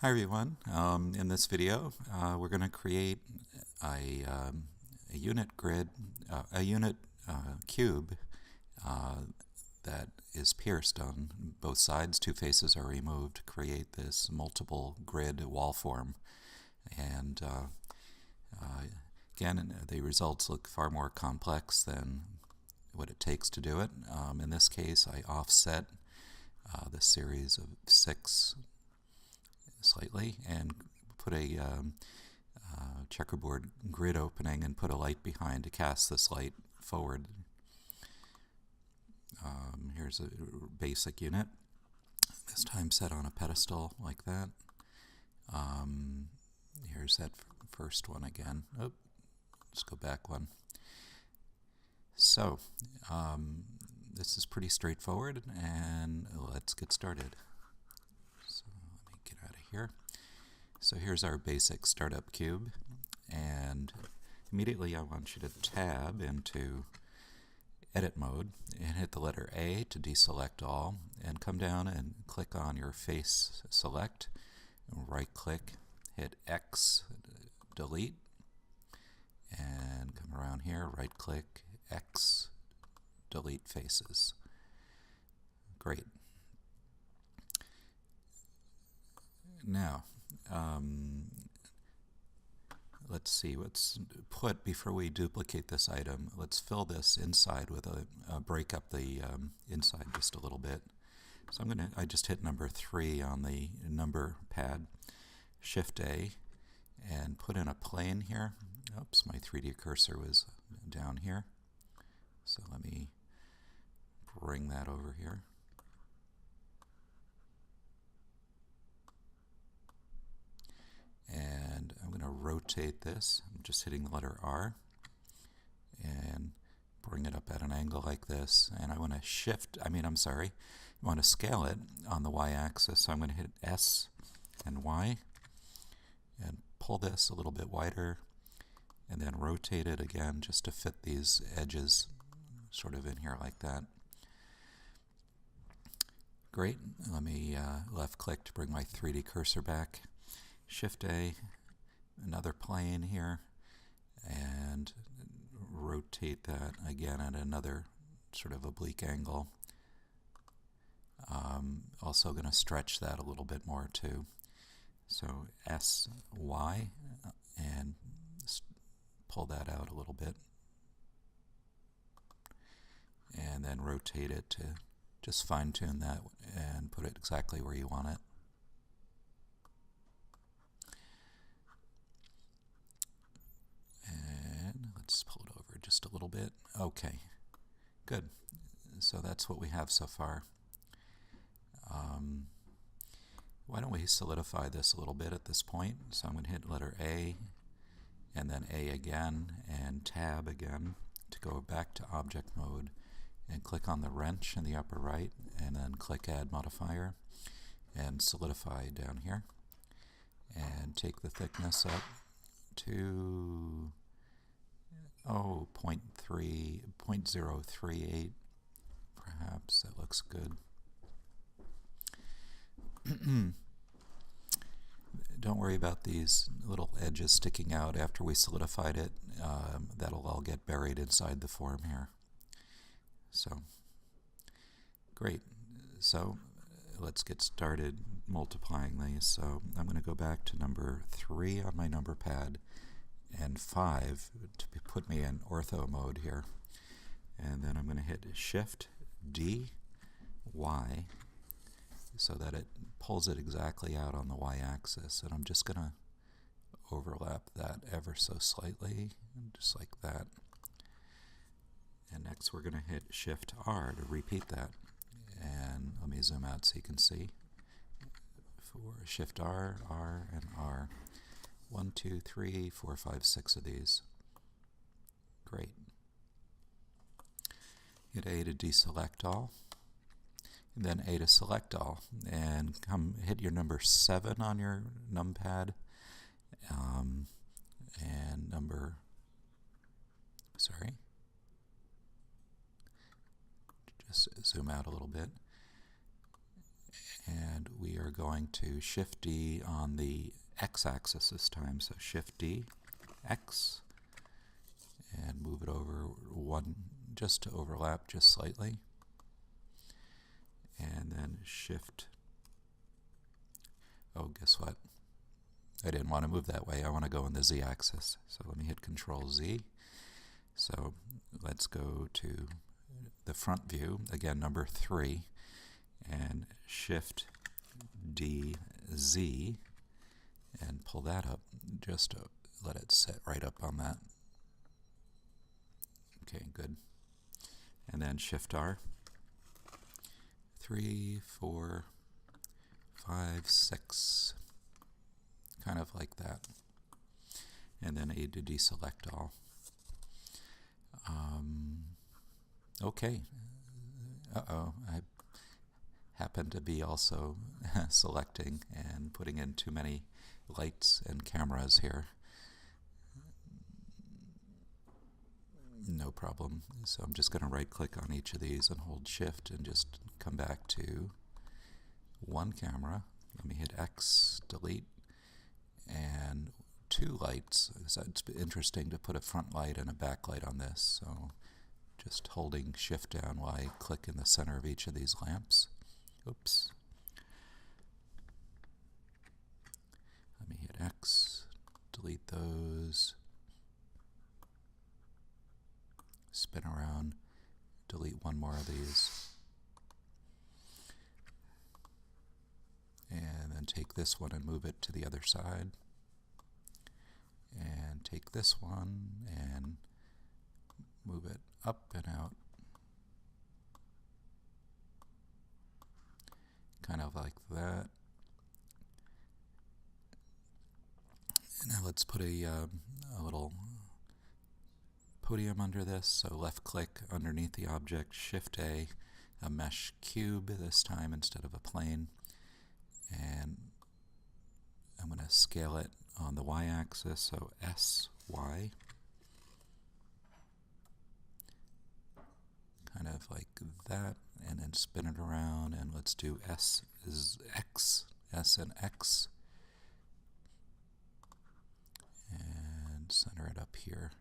Hi everyone. In this video, we're going to create a unit grid, a unit cube that is pierced on both sides. Two faces are removed to create this multiple grid wall form. And again, the results look far more complex than what it takes to do it. In this case, I offset the series of 6 slightly and put a checkerboard grid opening and put a light behind to cast this light forward. Here's a basic unit, this time set on a pedestal like that. Here's that first one again. Oh, let's go back one. So this is pretty straightforward, and let's get started. So let me get out of here. So here's our basic startup cube, and immediately I want you to tab into edit mode and hit the letter A to deselect all, and come down and click on your face select, right click, hit X, delete, and come around here, right click, X, delete faces. Great. Now, let's see, let's put, before we duplicate this item, let's fill this inside with break up the inside just a little bit. So I just hit number 3 on the number pad, Shift A, and put in a plane here. Oops, my 3D cursor was down here. So let me bring that over here. And I'm going to rotate this. I'm just hitting the letter R and bring it up at an angle like this. And I want to I want to scale it on the y-axis. So I'm going to hit S and Y and pull this a little bit wider, and then rotate it again just to fit these edges sort of in here like that. Great. Let me left click to bring my 3D cursor back. Shift A, another plane here, and rotate that again at another sort of oblique angle. Also going to stretch that a little bit more too. So S, Y, and pull that out a little bit. And then rotate it to just fine tune that and put it exactly where you want it. Let's pull it over just a little bit. Okay, good. So that's what we have so far. Why don't we solidify this a little bit at this point? So I'm going to hit letter A, and then A again, and tab again to go back to object mode, and click on the wrench in the upper right, and then click Add Modifier, and solidify down here, and take the thickness up to 0.038 perhaps. That looks good. Don't worry about these little edges sticking out after we solidified it. That'll all get buried inside the form here. So, great. So, let's get started multiplying these. So, I'm going to go back to number 3 on my number pad, and 5 to put me in ortho mode here. And then I'm going to hit Shift D, Y, so that it pulls it exactly out on the y-axis. And I'm just going to overlap that ever so slightly, just like that. And next we're going to hit Shift R to repeat that. And let me zoom out so you can see. For Shift R, R, and R. 1, 2, 3, 4, 5, 6 of these. Great. Hit A to deselect all, and then A to select all, and hit your number 7 on your numpad, and just zoom out a little bit, and we are we're going to Shift D on the X-axis this time. So Shift D, X, and move it over one, just to overlap just slightly. And then Shift, oh, guess what? I didn't want to move that way. I want to go in the Z-axis. So let me hit Control Z. So let's go to the front view, again, number 3, and Shift D, Z, and pull that up, just to let it sit right up on that. Okay, good. And then Shift R, 3, 4, 5, 6, kind of like that. And then A to deselect all. Okay. Uh-oh, I happen to be also selecting and putting in too many lights and cameras here. No problem. So I'm just going to right click on each of these and hold Shift and just come back to one camera. Let me hit X, delete, and 2 lights. So it's interesting to put a front light and a back light on this. So just holding Shift down while I click in the center of each of these lamps. Oops. Let me hit X, delete those, spin around, delete one more of these, and then take this one and move it to the other side, and take this one and move it up and out, kind of like that. And now let's put a little podium under this. So left click underneath the object, Shift A mesh cube this time instead of a plane, and I'm going to scale it on the y-axis, so S, Y, kind of like that, and then spin it around, and let's do S is X, S and X, and center it up here,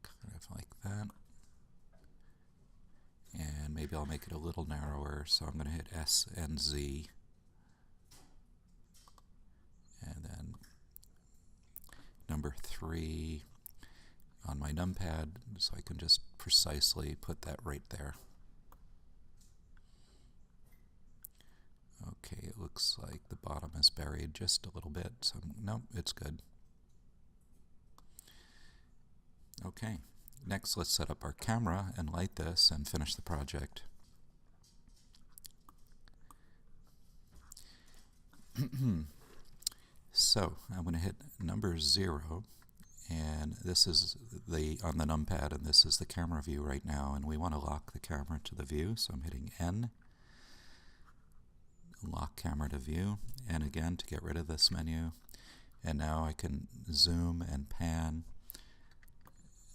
kind of like that. And maybe I'll make it a little narrower, so I'm going to hit S and Z, and then number 3 on my numpad, so I can just precisely put that right there. Okay, it looks like the bottom is buried just a little bit, so nope, it's good. Okay, next let's set up our camera and light this and finish the project. So I'm going to hit number 0, and this is on the numpad, and this is the camera view right now, and we want to lock the camera to the view, so I'm hitting N, lock camera to view, and again to get rid of this menu, and now I can zoom and pan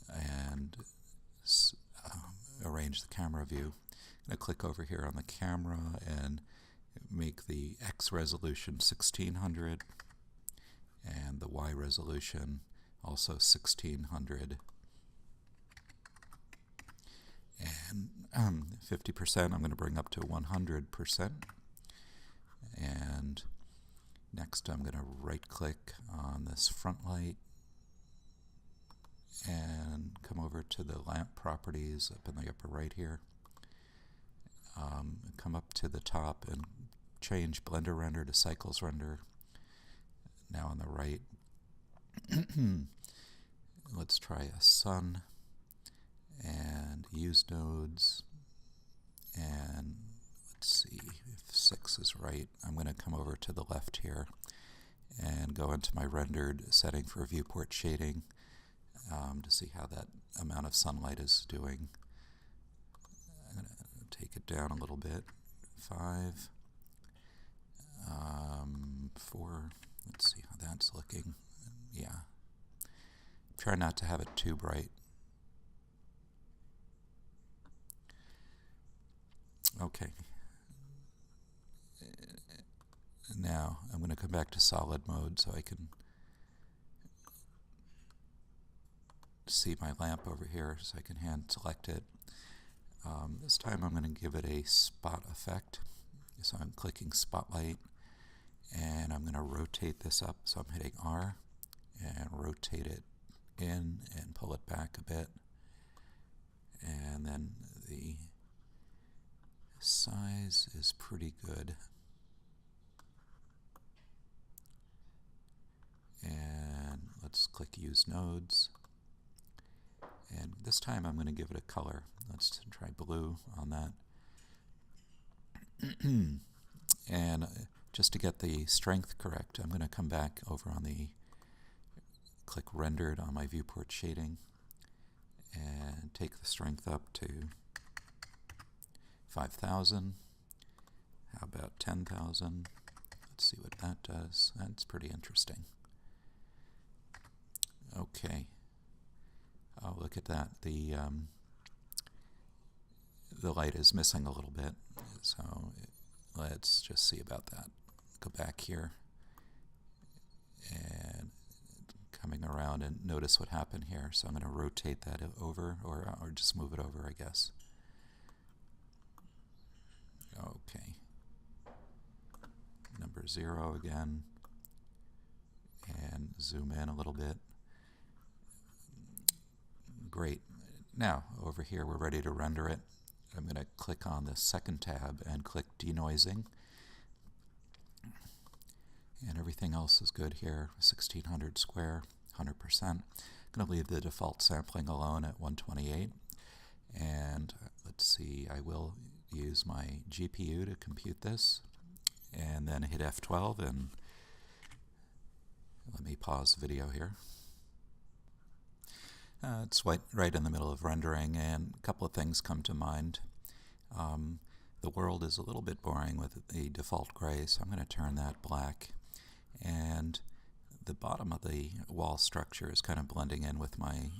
and arrange the camera view. I'm going to click over here on the camera and make the X resolution 1600 and the Y resolution also 1600, and 50% I'm going to bring up to 100%, and next I'm going to right click on this front light and come over to the lamp properties up in the upper right here, come up to the top and change blender render to cycles render. Now on the right, let's try a sun and use nodes, and let's see if 6 is right. I'm going to come over to the left here and go into my rendered setting for viewport shading to see how that amount of sunlight is doing. I'm going to take it down a little bit, 5, 4, let's see how that's looking. Yeah. Try not to have it too bright. Okay. Now I'm going to come back to solid mode so I can see my lamp over here, so I can hand select it. This time I'm going to give it a spot effect. So I'm clicking spotlight, and I'm going to rotate this up. So I'm hitting R and rotate it in and pull it back a bit. And then the size is pretty good. And let's click Use Nodes. And this time I'm going to give it a color. Let's try blue on that. And just to get the strength correct, I'm going to come back over on the, click Rendered on my viewport shading, and take the strength up to 5,000. How about 10,000? Let's see what that does. That's pretty interesting. Okay. Oh, look at that. The light is missing a little bit, so let's just see about that. Go back here and coming around and notice what happened here. So I'm going to rotate that over, or just move it over, I guess. Okay. Number 0 again, and zoom in a little bit. Great. Now, over here, we're ready to render it. I'm going to click on the second tab and click Denoising. And everything else is good here. 1600 square, 100%. I'm going to leave the default sampling alone at 128. And let's see, I will use my GPU to compute this. And then hit F12, and let me pause the video here. It's right in the middle of rendering, and a couple of things come to mind. The world is a little bit boring with the default gray, so I'm going to turn that black. And the bottom of the wall structure is kind of blending in with my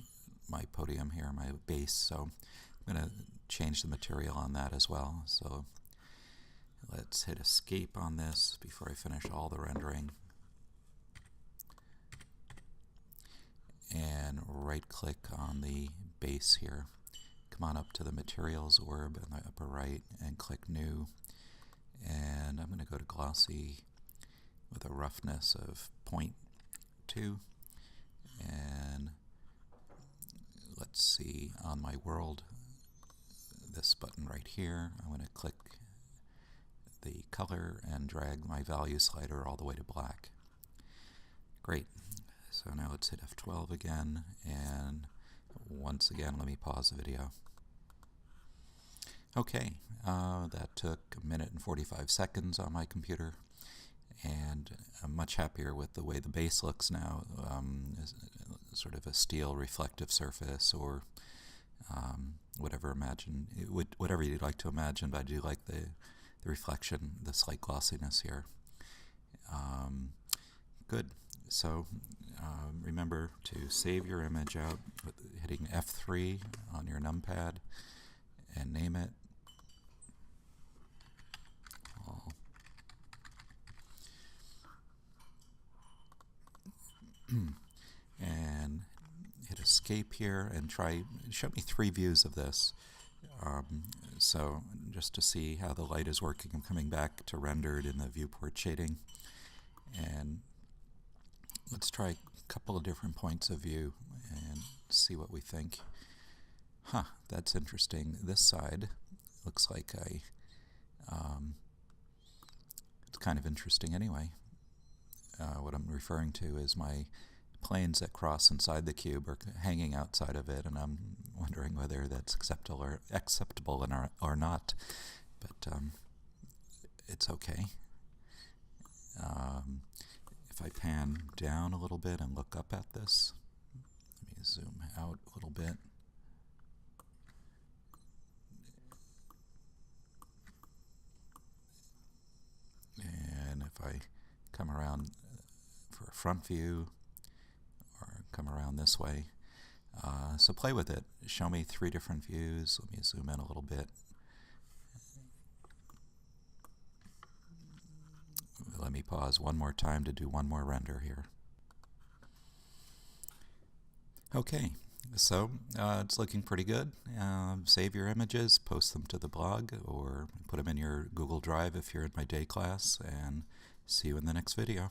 podium here, my base, so I'm going to change the material on that as well. So let's hit Escape on this before I finish all the rendering. And right-click on the base here. Come on up to the Materials orb in the upper right and click New. And I'm going to go to Glossy with a roughness of 0.2. And let's see, on my world, this button right here, I'm going to click the color and drag my value slider all the way to black. Great. So now let's hit F12 again, and once again, let me pause the video. Okay, that took 1 minute and 45 seconds on my computer, and I'm much happier with the way the base looks now. Sort of a steel reflective surface, or whatever you'd like to imagine, but I do like the reflection, the slight glossiness here. Good. So remember to save your image out with hitting F3 on your numpad and name it. And hit Escape here and show me 3 views of this. So just to see how the light is working, I'm coming back to rendered in the viewport shading. And let's try a couple of different points of view and see what we think. Huh, that's interesting. This side looks like it's kind of interesting anyway. What I'm referring to is my planes that cross inside the cube are hanging outside of it, and I'm wondering whether that's acceptable or not. But it's okay. If I pan down a little bit and look up at this, let me zoom out a little bit. And if I come around for a front view, or come around this way, so play with it. Show me 3 different views. Let me zoom in a little bit. Let me pause one more time to do one more render here. Okay, so it's looking pretty good. Save your images, post them to the blog, or put them in your Google Drive if you're in my day class, and see you in the next video.